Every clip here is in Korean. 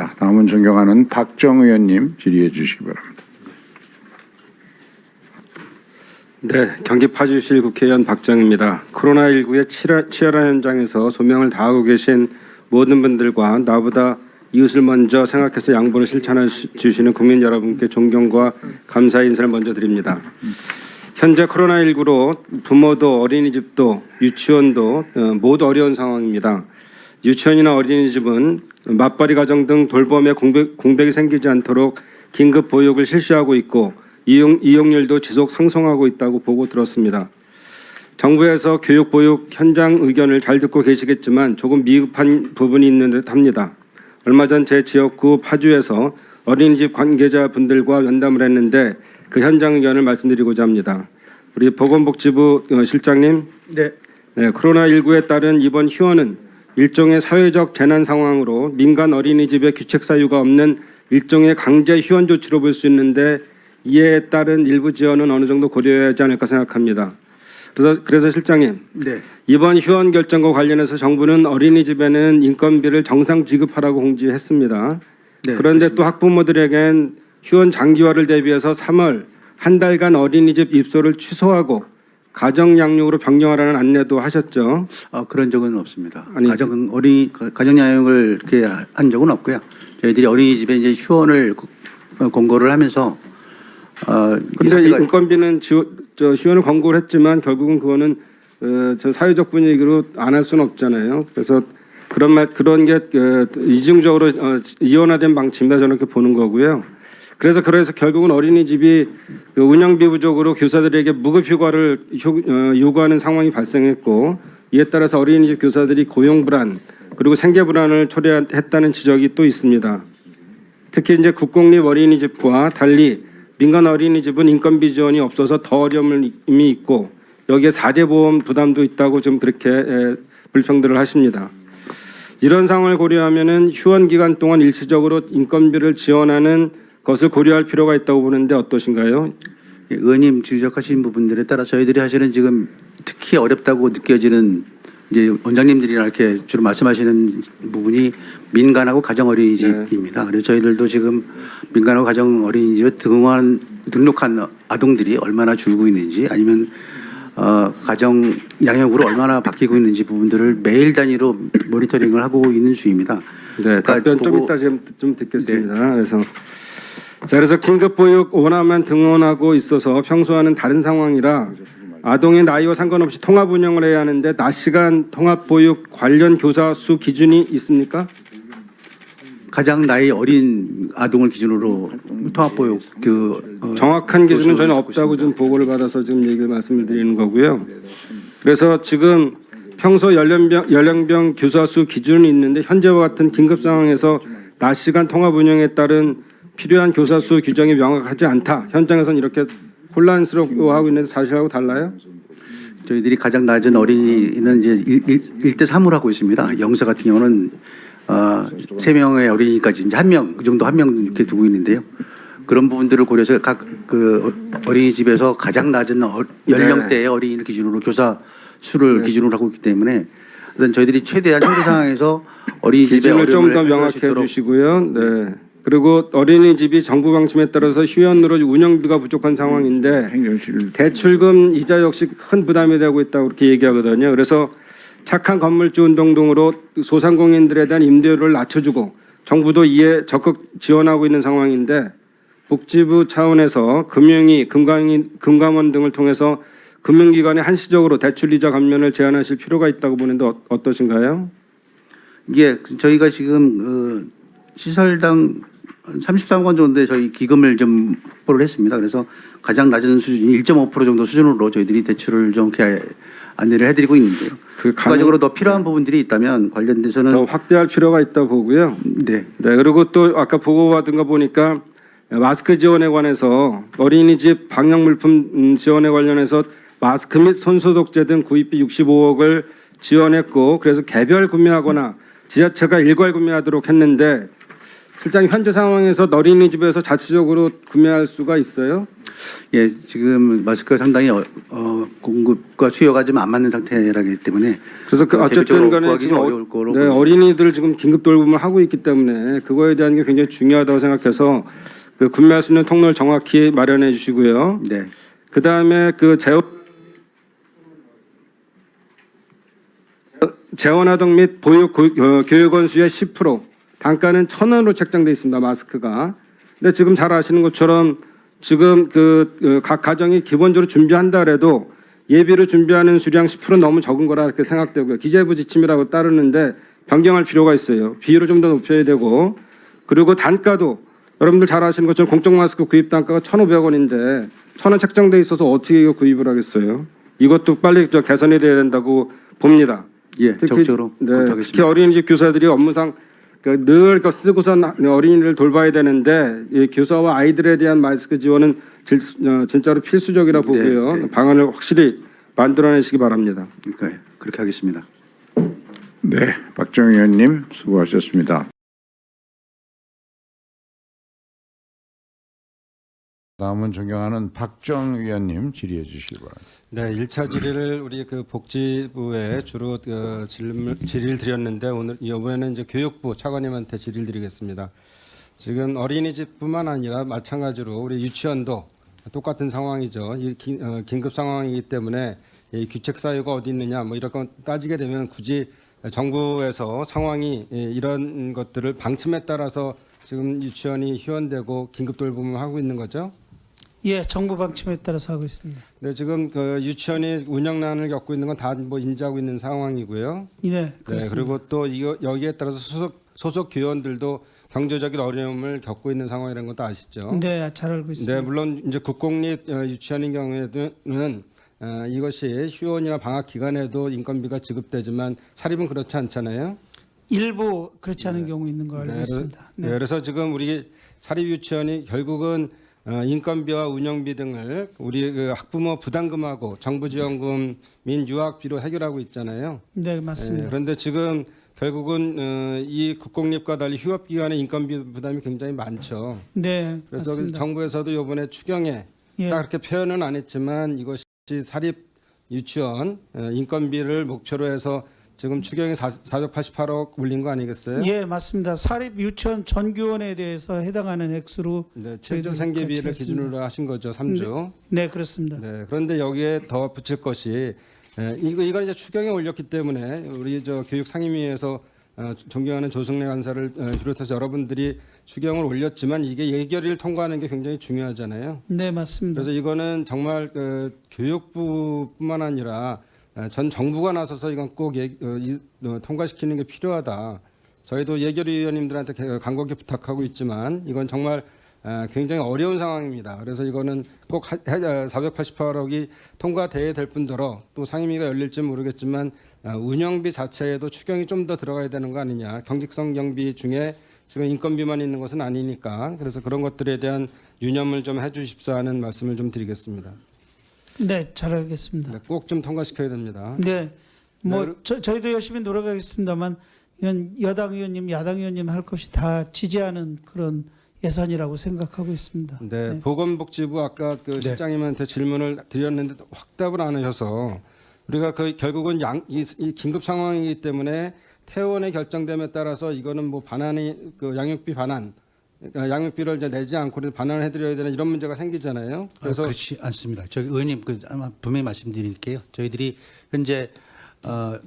고맙습니다. 다음은 존경하는 박정 의원님 질의해 주시기 바랍니다. 네, 경기 파주시 국회의원 박정입니다. 코로나19의 치열한 현장에서 소명을 다하고 계신 모든 분들과 나보다 이웃을 먼저 생각해서 양보를 실천해 주시는 국민 여러분께 존경과 감사의 인사를 먼저 드립니다. 현재 코로나19로 부모도 어린이집도 유치원도 모두 어려운 상황입니다. 유치원이나 어린이집은 맞벌이 가정 등 돌봄에 공백이 생기지 않도록 긴급 보육을 실시하고 있고 이용률도 지속 상승하고 있다고 보고 들었습니다. 정부에서 교육 보육 현장 의견을 잘 듣고 계시겠지만 조금 미흡한 부분이 있는 듯 합니다. 얼마 전 제 지역구 파주에서 어린이집 관계자분들과 면담을 했는데 그 현장 의견을 말씀드리고자 합니다. 우리 보건복지부 실장님, 네, 코로나19에 따른 이번 휴원은 일종의 사회적 재난 상황으로 민간 어린이집에 규칙 사유가 없는 일종의 강제 휴원 조치로 볼 수 있는데 이에 따른 일부 지원은 어느 정도 고려해야 하지 않을까 생각합니다. 그래서 실장님, 네. 이번 휴원 결정과 관련해서 정부는 어린이집에는 인건비를 정상 지급하라고 공지했습니다. 네, 그런데 그렇습니다. 또 학부모들에겐 휴원 장기화를 대비해서 3월 한 달간 어린이집 입소를 취소하고 가정 양육으로 변경하라는 안내도 하셨죠. 그런 적은 없습니다. 아니, 가정 양육을 이렇게 한 적은 없고요. 저희들이 어린이집에 이제 휴원을 권고를 하면서 그런데 인건비는 휴원을 권고를 했지만 결국은 그거는 저 사회적 분위기로 안 할 수는 없잖아요. 그래서 그런 게 이중적으로 이원화된 방침이다 저는 이렇게 보는 거고요. 그래서 결국은 어린이집이 운영비 부족으로 교사들에게 무급 휴가를 요구하는 상황이 발생했고 이에 따라서 어린이집 교사들이 고용 불안 그리고 생계 불안을 초래했다는 지적이 또 있습니다. 특히 이제 국공립 어린이집과 달리 민간 어린이집은 인건비 지원이 없어서 더 어려움이 있고 여기에 4대 보험 부담도 있다고 좀 그렇게 불평들을 하십니다. 이런 상황을 고려하면은 휴원 기간 동안 일시적으로 인건비를 지원하는 것을 고려할 필요가 있다고 보는데 어떠신가요? 의원님 지적하신 부분들에 따라 저희들이 사실은 지금 특히 어렵다고 느껴지는 이제 원장님들이나 이렇게 주로 말씀하시는 부분이 민간하고 가정 어린이집입니다. 네. 그래서 저희들도 지금 민간하고 가정 어린이집에 등록한 아동들이 얼마나 줄고 있는지 아니면 가정 양육으로 얼마나 바뀌고 있는지 부분들을 매일 단위로 모니터링을 하고 있는 중입니다. 네, 답변 좀 이따 좀 듣겠습니다. 네. 그래서 긴급 보육 원화만 등원하고 있어서 평소와는 다른 상황이라 아동의 나이와 상관없이 통합 운영을 해야 하는데 낮 시간 통합 보육 관련 교사 수 기준이 있습니까? 가장 나이 어린 아동을 기준으로 통합 보육 정확한 기준은 전혀 없다고 좀 보고를 받아서 지금 얘기를 말씀을 드리는 거고요. 그래서 지금 평소 연령별 교사 수 기준이 있는데 현재와 같은 긴급 상황에서 낮 시간 통합 운영에 따른 필요한 교사 수 규정이 명확하지 않다. 현장에서는 이렇게 혼란스러워하고 있는 사실하고 달라요? 저희들이 가장 낮은 어린이는 이제 1대 3으로 하고 있습니다. 영세 같은 경우는 3명의 어린이까지 이제 1명, 그 정도 1명 이렇게 두고 있는데요. 그런 부분들을 고려해서 각 어린이집에서 가장 낮은 연령대의 어린이를 기준으로 교사 수를 기준으로 하고 있기 때문에 저희들이 최대한 현재 상황에서 어린이집의 기준을 좀 더 명확해 주시고요. 네. 그리고 어린이집이 정부 방침에 따라서 휴원으로 운영비가 부족한 상황인데 대출금 이자 역시 큰 부담이 되고 있다고 그렇게 얘기하거든요. 그래서 착한 건물주 운동 등으로 소상공인들에 대한 임대료를 낮춰주고 정부도 이에 적극 지원하고 있는 상황인데 복지부 차원에서 금융위, 금감원 등을 통해서 금융기관에 한시적으로 대출 이자 감면을 제한하실 필요가 있다고 보는데 어떠신가요? 예, 저희가 지금 시설당 33건 정도의 저희 기금을 좀 확보를 했습니다. 그래서 가장 낮은 수준 1.5% 정도 수준으로 저희들이 대출을 좀 이렇게 안내를 해드리고 있는데요. 추가적으로 더 필요한 부분들이 있다면 관련돼서는 더 확대할 필요가 있다고 보고요. 네. 네. 그리고 또 아까 보고받은 거 보니까 마스크 지원에 관해서 어린이집 방역 물품 지원에 관련해서 마스크 및 손소독제 등 구입비 65억을 지원했고 그래서 개별 구매하거나 지자체가 일괄 구매하도록 했는데 실장님 현재 상황에서 어린이집에서 자체적으로 구매할 수가 있어요? 예, 지금 마스크가 상당히 공급과 수요가 좀 안 맞는 상태라기 때문에 그래서 그 어쨌든 대표적으로 간에 구하기는 지금 어려울 거로 네, 보입니다. 어린이들 지금 긴급 돌봄을 하고 있기 때문에 그거에 대한 게 굉장히 중요하다고 생각해서 그 구매할 수 있는 통로를 정확히 마련해 주시고요. 네. 그다음에 그 재원화동 및 교육원 수의 10% 단가는 1,000원으로 책정돼 있습니다. 마스크가. 근데 지금 잘 아시는 것처럼 지금 각 가정이 기본적으로 준비한다 해도 예비로 준비하는 수량 10% 너무 적은 거라 이렇게 생각되고요. 기재부 지침이라고 따르는데 변경할 필요가 있어요. 비율을 좀 더 높여야 되고 그리고 단가도 여러분들 잘 아시는 것처럼 공적 마스크 구입 단가가 1,500원인데 1,000원 책정돼 있어서 어떻게 이거 구입을 하겠어요? 이것도 빨리 개선이 돼야 된다고 봅니다. 예, 특히, 적극적으로 네, 검토하겠습니다. 특히 어린이집 교사들이 업무상 늘 쓰고선 어린이를 돌봐야 되는데 이 교사와 아이들에 대한 마스크 지원은 진짜로 필수적이라 보고요. 네. 방안을 확실히 만들어내시기 바랍니다. 그러니까 그렇게 하겠습니다. 네, 박정희 의원님 수고하셨습니다. 다음은 존경하는 박정 의원님 질의해 주시기 바랍니다. 네, 1차 질의를 우리 그 복지부에 주로 질의를 드렸는데 이번에는 이제 교육부 차관님한테 질의를 드리겠습니다. 지금 어린이집뿐만 아니라 마찬가지로 우리 유치원도 똑같은 상황이죠. 긴급 상황이기 때문에 이 규책 사유가 어디 있느냐 뭐 이런 건 따지게 되면 굳이 정부에서 상황이 이런 것들을 방침에 따라서 지금 유치원이 휴원되고 긴급 돌봄을 하고 있는 거죠. 예, 정부 방침에 따라서 하고 있습니다. 네, 지금 그 유치원이 운영난을 겪고 있는 건 다 뭐 인지하고 있는 상황이고요. 네, 네, 그렇습니다. 그리고 또 여기에 따라서 소속 교원들도 경제적인 어려움을 겪고 있는 상황이라는 것도 아시죠? 네, 잘 알고 있습니다. 네, 물론 이제 국공립 유치원인 경우에는 이것이 휴원이나 방학 기간에도 인건비가 지급되지만 사립은 그렇지 않잖아요. 일부 그렇지 않은 경우 있는 거 알고 네, 있습니다. 네, 네. 그래서 지금 우리 사립 유치원이 결국은 인건비와 운영비 등을 우리 그 학부모 부담금하고 정부 지원금 민 유학비로 해결하고 있잖아요. 네, 맞습니다. 그런데 지금 결국은 이 국공립과 달리 휴업 기간의 인건비 부담이 굉장히 많죠. 네, 그래서 맞습니다. 정부에서도 이번에 추경에 예. 딱 그렇게 표현은 안 했지만 이것이 사립 유치원 인건비를 목표로 해서 지금 추경이 488억 올린 거 아니겠어요? 예, 맞습니다. 사립 유치원 전교원에 대해서 해당하는 액수로 네, 최저 저희들이 생계비를 같이 기준으로 하신 거죠, 3주. 네, 그렇습니다. 네, 그런데 여기에 더 붙일 것이 이건 이제 추경에 올렸기 때문에 우리 저 교육 상임위에서 존경하는 조승래 간사를 비롯해서 여러분들이 추경을 올렸지만 이게 예결위를 통과하는 게 굉장히 중요하잖아요. 네, 맞습니다. 그래서 이거는 정말 교육부뿐만 아니라 전 정부가 나서서 이건 꼭 통과시키는 게 필요하다. 저희도 예결위 위원님들한테 간곡히 부탁하고 있지만 이건 정말 굉장히 어려운 상황입니다. 그래서 이거는 꼭 488억이 통과돼야 될 뿐더러 또 상임위가 열릴지 모르겠지만 운영비 자체에도 추경이 좀 더 들어가야 되는 거 아니냐. 경직성 경비 중에 지금 인건비만 있는 것은 아니니까 그래서 그런 것들에 대한 유념을 좀 해주십사 하는 말씀을 좀 드리겠습니다. 네, 잘 알겠습니다. 꼭 좀 통과시켜야 됩니다. 네, 뭐 네, 저희도 열심히 노력하겠습니다만 여당 의원님, 야당 의원님 할 것이 다 지지하는 그런 예산이라고 생각하고 있습니다. 네, 보건복지부 아까 그 실장님한테 질문을 드렸는데 확답을 안 하셔서 우리가 결국은 이 긴급 상황이기 때문에 퇴원의 결정됨에 따라서 이거는 뭐 반환이 양육비 반환, 그러니까 양육비를 이제 내지 않고 반환을 해드려야 되는 이런 문제가 생기잖아요. 그래서 그렇지 않습니다. 저기 의원님 아마 분명히 말씀드릴게요. 저희들이 현재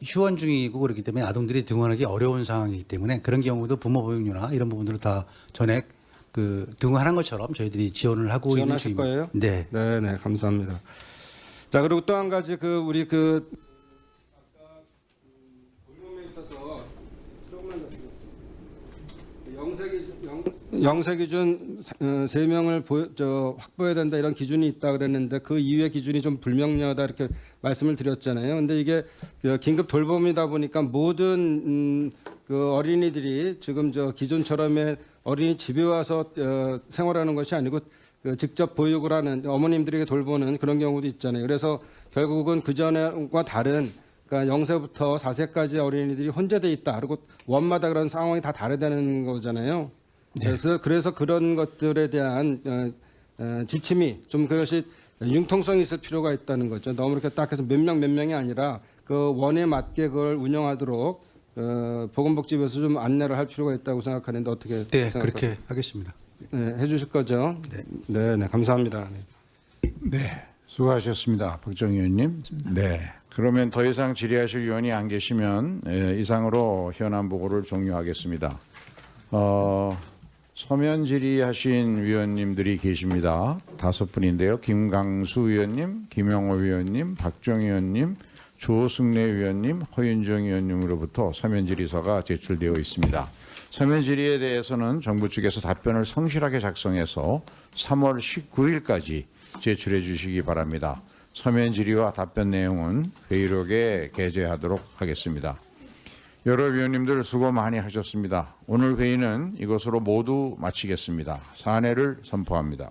휴원 중이고 그렇기 때문에 아동들이 등원하기 어려운 상황이기 때문에 그런 경우도 부모 보육료나 이런 부분들을 다 전액 등원하는 것처럼 저희들이 지원을 하고 있는 지원하실 중입니다. 거예요? 네. 네, 감사합니다. 자, 그리고 또 한 가지 우리 아까 돌봄에 있어서 조금만 더 영세 기준 3명을 확보해야 된다 이런 기준이 있다 그랬는데 그 이후의 기준이 좀 불명료하다 이렇게 말씀을 드렸잖아요. 근데 이게 긴급 돌봄이다 보니까 모든 그 어린이들이 지금 기존처럼의 어린이 집에 와서 생활하는 것이 아니고 직접 보육을 하는 어머님들에게 돌보는 그런 경우도 있잖아요. 그래서 결국은 그 전과 다른 그러니까 0세부터 4세까지 어린이들이 혼재돼 있다. 그리고 원마다 그런 상황이 다 다르다는 거잖아요. 그래서 그런 것들에 대한 지침이 좀 그것이 융통성이 있을 필요가 있다는 거죠. 너무 이렇게 딱 해서 몇 명이 아니라 그 원에 맞게 그걸 운영하도록 보건복지부에서 좀 안내를 할 필요가 있다고 생각하는데 어떻게 네, 생각하세요? 그렇게 하겠습니다. 네, 해주실 거죠? 네, 감사합니다. 네. 네, 수고하셨습니다. 박정 의원님. 네. 그러면 더 이상 질의하실 의원이 안 계시면 이상으로 현안 보고를 종료하겠습니다. 서면 질의하신 위원님들이 계십니다. 5분인데요. 김강수 위원님, 김영호 위원님, 박정 의원님, 조승래 위원님, 허윤정 의원님으로부터 서면 질의서가 제출되어 있습니다. 서면 질의에 대해서는 정부 측에서 답변을 성실하게 작성해서 3월 19일까지 제출해 주시기 바랍니다. 서면 질의와 답변 내용은 회의록에 게재하도록 하겠습니다. 여러 위원님들 수고 많이 하셨습니다. 오늘 회의는 이것으로 모두 마치겠습니다. 사내를 선포합니다.